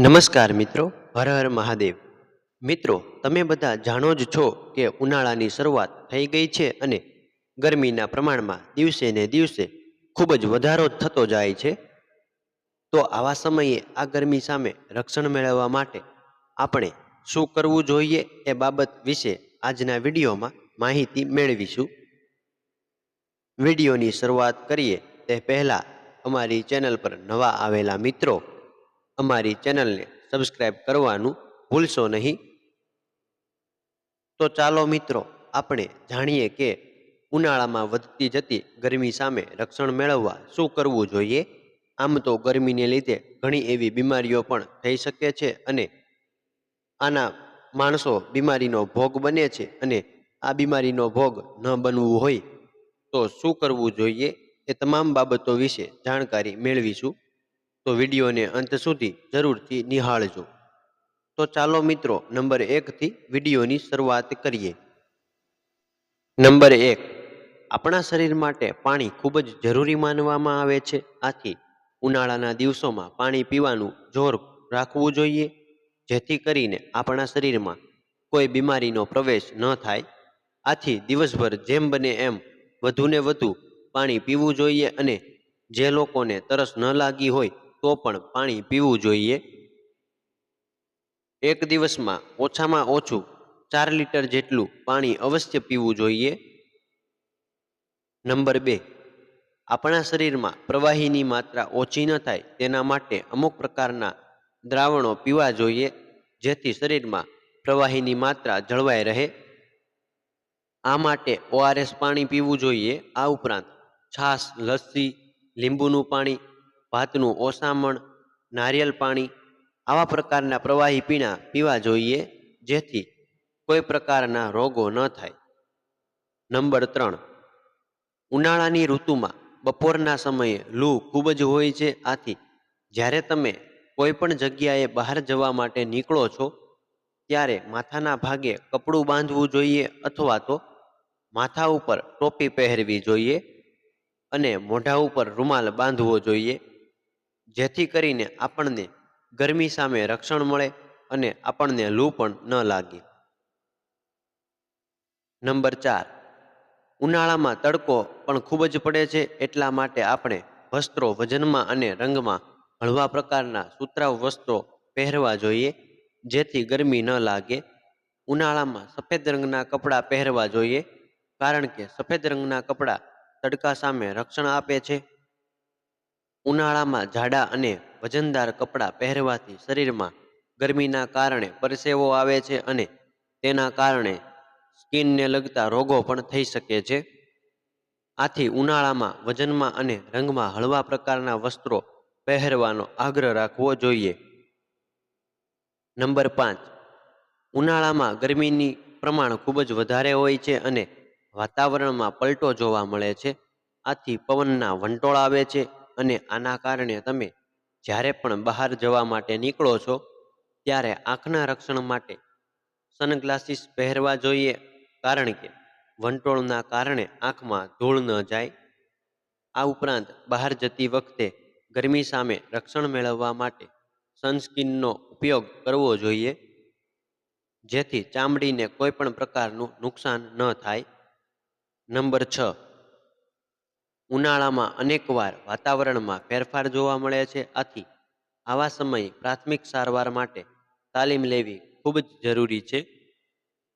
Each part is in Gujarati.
નમસ્કાર મિત્રો, હર હર મહાદેવ. મિત્રો, તમે બધા જાણો જ છો કે ઉનાળાની શરૂઆત થઈ ગઈ છે અને ગરમીના પ્રમાણમાં દિવસે ને દિવસે ખૂબ જ વધારો થતો જાય છે. તો આવા સમયે આ ગરમી સામે રક્ષણ મેળવવા માટે આપણે શું કરવું જોઈએ એ બાબત વિશે આજના વિડીયોમાં માહિતી મેળવીશું. વિડીયોની શરૂઆત કરીએ તે પહેલાં અમારી ચેનલ પર નવા આવેલા મિત્રો અમારી ચેનલને સબસ્ક્રાઇબ કરવાનું ભૂલશો નહીં. તો ચાલો મિત્રો, આપણે જાણીએ કે ઉનાળામાં વધતી જતી ગરમી સામે રક્ષણ મેળવવા શું કરવું જોઈએ. આમ તો ગરમીને લીધે ઘણી એવી બીમારીઓ પણ થઈ શકે છે અને આના માણસો બીમારીનો ભોગ બને છે, અને આ બીમારીનો ભોગ ન બનવું હોય તો શું કરવું જોઈએ એ તમામ બાબતો વિશે જાણકારી મેળવીશું. તો વિડીયોને અંત સુધી જરૂરથી નિહાળજો. તો ચાલો મિત્રો, નંબર 1 થી વિડીયોની શરૂઆત કરીએ. નંબર 1, આપણા શરીર માટે પાણી ખૂબ જ જરૂરી માનવામાં આવે છે. આથી ઉનાળાના દિવસોમાં પાણી પીવાનું જોર રાખવું જોઈએ, જેથી કરીને આપણા શરીરમાં કોઈ બીમારીનો પ્રવેશ ન થાય. આથી દિવસભર જેમ બને એમ વધુને વધુ પાણી પીવું જોઈએ, અને જે લોકોને તરસ ન લાગી હોય તો પણ પાણી પીવું જોઈએ. એક દિવસમાં ઓછામાં ઓછું 4 લીટર જેટલું પાણી અવશ્ય પીવું જોઈએ. નંબર 2, આપણા શરીરમાં પ્રવાહીની માત્રા ઓછી ન થાય તેના માટે અમુક પ્રકારના દ્રાવણો પીવા જોઈએ, જેથી શરીરમાં પ્રવાહીની માત્રા જળવાઈ રહે. આ માટે ORS પાણી પીવું જોઈએ. આ ઉપરાંત છાશ, લસ્સી, લીંબુનું પાણી, ભાતનું ઓસામણ, નારિયેળ પાણી આવા પ્રકારના પ્રવાહી પીણા પીવા જોઈએ, જેથી કોઈ પ્રકારના રોગો ન થાય. નંબર 3, ઉનાળાની ઋતુમાં બપોરના સમયે લૂ ખૂબ જ હોય છે. આથી જ્યારે તમે કોઈ પણ જગ્યાએ બહાર જવા માટે નીકળો છો ત્યારે માથાના ભાગે કપડું બાંધવું જોઈએ, અથવા તો માથા ઉપર ટોપી પહેરવી જોઈએ અને મોઢા ઉપર રૂમાલ બાંધવો જોઈએ, જેથી કરીને આપણને ગરમી સામે રક્ષણ મળે અને આપણને લૂ પણ ન લાગે. નંબર 4, ઉનાળામાં તડકો પણ ખૂબ જ પડે છે. એટલા માટે આપણે વસ્ત્રો વજનમાં અને રંગમાં હળવા પ્રકારના સુતરાઉ વસ્ત્રો પહેરવા જોઈએ, જેથી ગરમી ન લાગે. ઉનાળામાં સફેદ રંગના કપડાં પહેરવા જોઈએ, કારણ કે સફેદ રંગના કપડાં તડકા સામે રક્ષણ આપે છે. ઉનાળામાં જાડા અને વજનદાર કપડાં પહેરવાથી શરીરમાં ગરમીના કારણે પરસેવો આવે છે, અને તેના કારણે સ્કિનને લગતા રોગો પણ થઈ શકે છે. આથી ઉનાળામાં વજનમાં અને રંગમાં હળવા પ્રકારના વસ્ત્રો પહેરવાનો આગ્રહ રાખવો જોઈએ. નંબર 5, ઉનાળામાં ગરમીની પ્રમાણ ખૂબ જ વધારે હોય છે અને વાતાવરણમાં પલટો જોવા મળે છે. આથી પવનના વંટોળ આવે છે, અને આના કારણે તમે જ્યારે પણ બહાર જવા માટે નીકળો છો ત્યારે આંખના રક્ષણ માટે સનગ્લાસીસ પહેરવા જોઈએ, કારણ કે વંટોળના કારણે આંખમાં ધૂળ ન જાય. આ ઉપરાંત બહાર જતી વખતે ગરમી સામે રક્ષણ મેળવવા માટે સનસ્ક્રીનનો ઉપયોગ કરવો જોઈએ, જેથી ચામડીને કોઈ પણ પ્રકારનું નુકસાન ન થાય. નંબર 6, ઉનાળામાં અનેકવાર વાતાવરણમાં ફેરફાર જોવા મળે છે. આથી આવા સમયે પ્રાથમિક સારવાર માટે તાલીમ લેવી ખૂબ જ જરૂરી છે.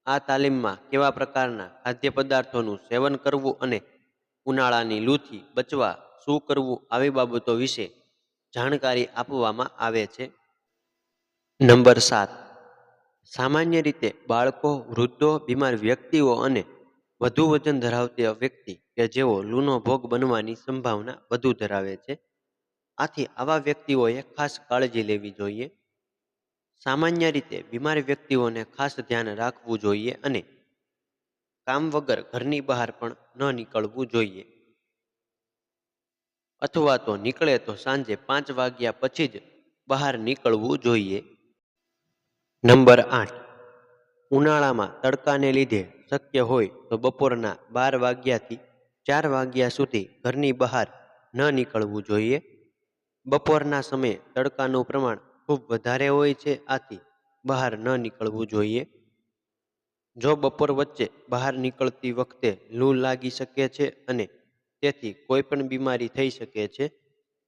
આ તાલીમમાં કેવા પ્રકારના ખાદ્ય પદાર્થોનું સેવન કરવું અને ઉનાળાની લૂથી બચવા શું કરવું, આવી બાબતો વિશે જાણકારી આપવામાં આવે છે. નંબર 7, સામાન્ય રીતે બાળકો, વૃદ્ધો, બીમાર વ્યક્તિઓ અને વધુ વજન ધરાવતી વ્યક્તિ કે જેઓ લૂનો ભોગ બનવાની સંભાવના વધુ ધરાવે છે. આથી આવા વ્યક્તિઓએ ખાસ કાળજી લેવી જોઈએ. સામાન્ય રીતે બીમાર વ્યક્તિઓને ખાસ ધ્યાન રાખવું જોઈએ અને કામ વગર ઘરની બહાર પણ ન નીકળવું જોઈએ, અથવા તો નીકળે તો સાંજે 5 વાગ્યા પછી જ બહાર નીકળવું જોઈએ. નંબર 8, ઉનાળામાં તડકાને લીધે શક્ય હોય તો બપોરના 12 વાગ્યાથી 4 વાગ્યા સુધી ઘરની બહાર ન નીકળવું જોઈએ. બપોરના સમયે તડકાનું પ્રમાણ ખૂબ વધારે હોય છે, આથી બહાર ન નીકળવું જોઈએ. જો બપોર વચ્ચે બહાર નીકળતી વખતે લૂ લાગી શકે છે અને તેથી કોઈ પણ બીમારી થઈ શકે છે,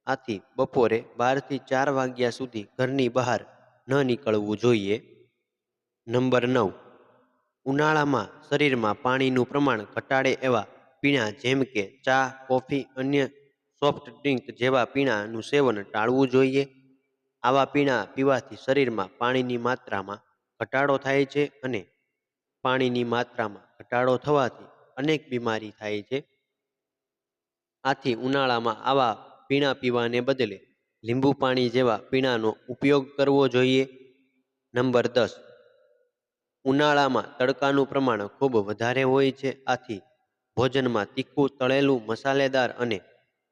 આથી બપોરે 12 થી 4 વાગ્યા સુધી ઘરની બહાર ન નીકળવું જોઈએ. નંબર 9, ઉનાળામાં શરીરમાં પાણીનું પ્રમાણ ઘટાડે એવા પીણા જેમ કે ચા, કોફી, અન્ય સોફ્ટ ડ્રિંક જેવા પીણાનું સેવન ટાળવું જોઈએ. આવા પીણા પીવાથી શરીરમાં પાણીની માત્રામાં ઘટાડો થાય છે અને પાણીની માત્રામાં ઘટાડો થવાથી અનેક બીમારી થાય છે. આથી ઉનાળામાં આવા પીણા પીવાને બદલે લીંબુ પાણી જેવા પીણાનો ઉપયોગ કરવો જોઈએ. નંબર 10, ઉનાળામાં તડકાનું પ્રમાણ ખૂબ વધારે હોય છે, આથી ભોજનમાં તીખું, તળેલું, મસાલેદાર અને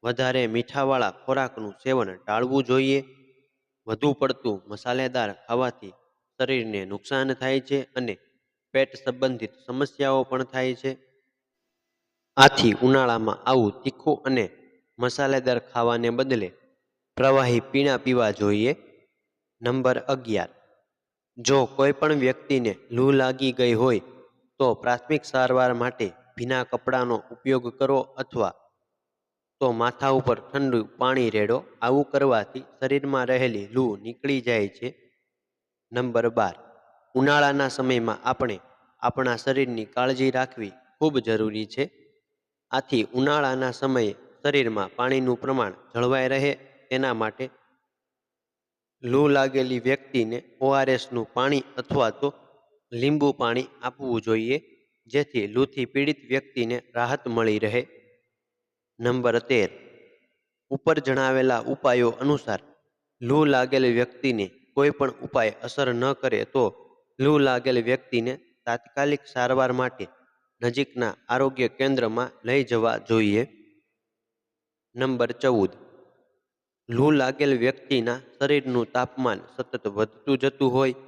વધારે મીઠાવાળા ખોરાકનું સેવન ટાળવું જોઈએ. વધુ પડતું મસાલેદાર ખાવાથી શરીરને નુકસાન થાય છે અને પેટ સંબંધિત સમસ્યાઓ પણ થાય છે. આથી ઉનાળામાં આવું તીખું અને મસાલેદાર ખાવાને બદલે પ્રવાહી પીણા પીવા જોઈએ. નંબર 11, જો કોઈ પણ વ્યક્તિને લૂ લાગી ગઈ હોય તો પ્રાથમિક સારવાર માટે ભીના કપડાનો ઉપયોગ કરો અથવા તો માથા ઉપર ઠંડુ પાણી રેડો. આવું કરવાથી શરીરમાં રહેલી લૂ નીકળી જાય છે. નંબર 12, ઉનાળાના સમયમાં આપણે આપણા શરીરની કાળજી રાખવી ખૂબ જરૂરી છે. આથી ઉનાળાના સમયે શરીરમાં પાણીનું પ્રમાણ જળવાઈ રહે તેના માટે લૂ લાગેલી વ્યક્તિને ORSનું પાણી અથવા તો લીંબુ પાણી આપવું જોઈએ, જેથી લૂથી પીડિત વ્યક્તિને રાહત મળી રહે. નંબર 13, ઉપર જણાવેલા ઉપાયો અનુસાર લૂ લાગેલ વ્યક્તિને કોઈ પણ ઉપાય અસર ન કરે તો લૂ લાગેલ વ્યક્તિને તાત્કાલિક સારવાર માટે નજીકના આરોગ્ય કેન્દ્રમાં લઈ જવા જોઈએ. નંબર 14, લૂ લાગેલ વ્યક્તિના શરીરનું તાપમાન સતત વધતું જતું હોય,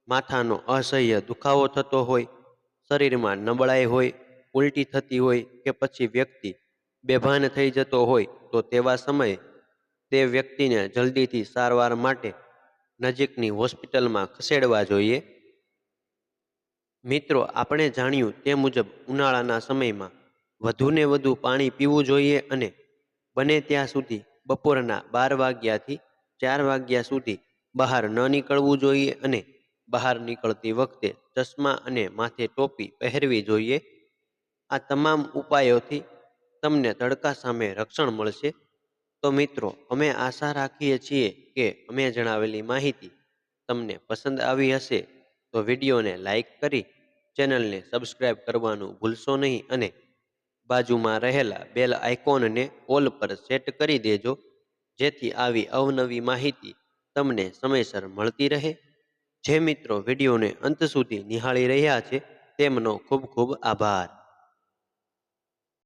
માથાનો અસહ્ય દુખાવો થતો હોય, શરીરમાં નબળાઈ હોય, ઉલટી થતી હોય કે પછી વ્યક્તિ બેભાન થઈ જતો હોય તો તેવા સમયે તે વ્યક્તિને જલ્દીથી સારવાર માટે નજીકની હોસ્પિટલમાં ખસેડવા જોઈએ. મિત્રો, આપણે જાણ્યું તે મુજબ ઉનાળાના સમયમાં વધુને વધુ પાણી પીવું જોઈએ અને બને ત્યાં સુધી બપોરના 12 વાગ્યાથી 4 વાગ્યા સુધી બહાર ન નીકળવું જોઈએ અને બહાર નીકળતી વખતે ચશ્મા અને માથે ટોપી પહેરવી જોઈએ. આ તમામ ઉપાયોથી તમને તડકા સામે રક્ષણ મળશે. તો મિત્રો, અમે આશા રાખીએ છીએ કે અમે જણાવેલી માહિતી તમને પસંદ આવી હશે. તો વિડીયોને લાઈક કરી ચેનલને સબસ્ક્રાઈબ કરવાનું ભૂલશો નહીં અને બાજુમાં રહેલા બેલ આઇકોનને ઓલ પર સેટ કરી દેજો, જેથી આવી અવનવી માહિતી તમને સમયસર મળતી રહે. જે મિત્રો વિડીયોને અંત સુધી નિહાળી રહ્યા છે તેમનો ખૂબ ખૂબ આભાર.